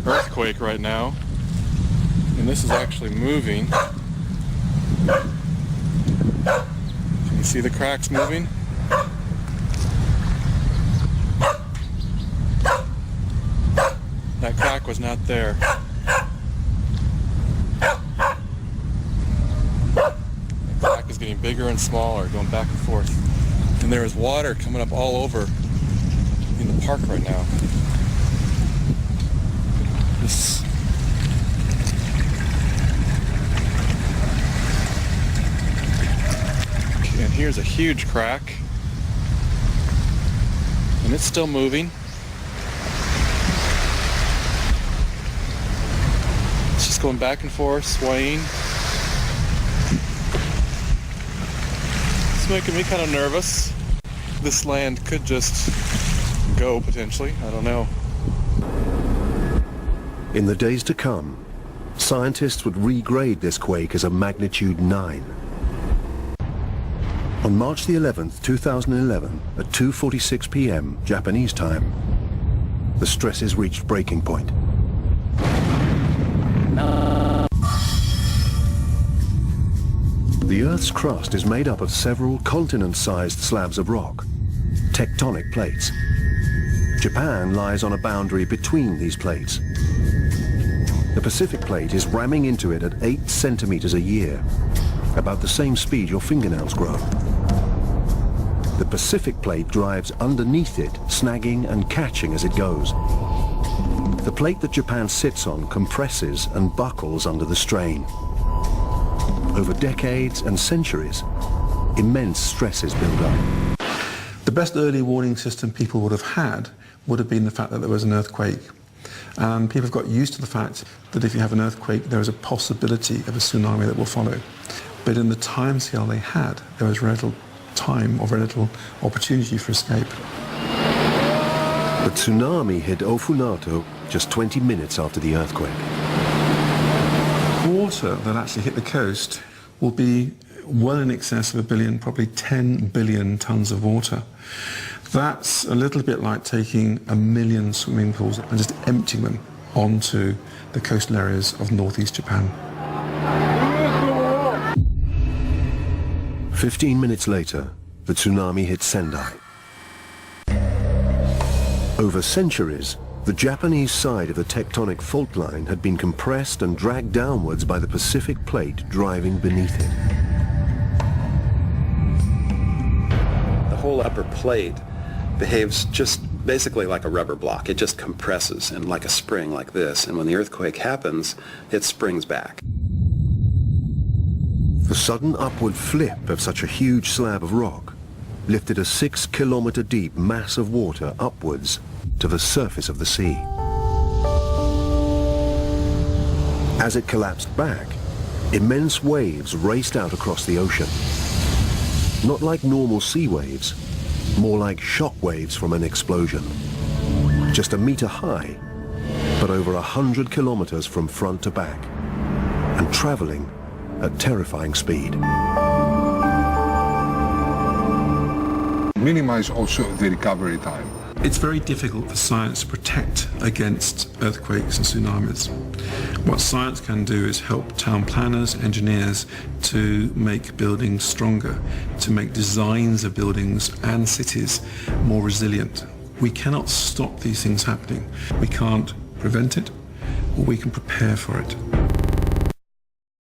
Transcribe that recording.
earthquake right now, and this is actually moving. Can you see the cracks moving? That crack was not there. The crack is getting bigger and smaller, going back and forth. And there is water coming up all over in the park right now. And here's a huge crack. And it's still moving. It's just going back and forth, swaying. It's making me kind of nervous. This land could just go, potentially. I don't know. In the days to come, scientists would regrade this quake as a magnitude 9. On March the 11th, 2011, at 2:46 p.m. Japanese time, the stresses reached breaking point. The Earth's crust is made up of several continent-sized slabs of rock, tectonic plates. Japan lies on a boundary between these plates. The Pacific plate is ramming into it at 8 centimeters a year, about the same speed your fingernails grow. The Pacific plate drives underneath it, snagging and catching as it goes. The plate that Japan sits on compresses and buckles under the strain. Over decades and centuries, immense stresses build up. The best early warning system people would have been the fact that there was an earthquake. And people have got used to the fact that if you have an earthquake, there is a possibility of a tsunami that will follow. But in the timescale they had, there was very little time or very little opportunity for escape. The tsunami hit Ofunato just 20 minutes after the earthquake. Water that actually hit the coast will be well in excess of 1 billion, probably 10 billion tons of water. That's a little bit like taking 1 million swimming pools and just emptying them onto the coastal areas of northeast Japan. 15 minutes later, the tsunami hit Sendai. Over centuries, the Japanese side of the tectonic fault line had been compressed and dragged downwards by the Pacific plate driving beneath it. The whole upper plate behaves just basically like a rubber block. It just compresses and like a spring like this, and when the earthquake happens, it springs back. The sudden upward flip of such a huge slab of rock lifted a 6-kilometer deep mass of water upwards to the surface of the sea. As it collapsed back, immense waves raced out across the ocean. Not like normal sea waves, more like shock waves from an explosion. Just 1 meter high, but over 100 kilometers from front to back, and traveling at terrifying speed. Minimize also the recovery time. It's very difficult for science to protect against earthquakes and tsunamis. What science can do is help town planners, engineers to make buildings stronger, to make designs of buildings and cities more resilient. We cannot stop these things happening. We can't prevent it, but we can prepare for it.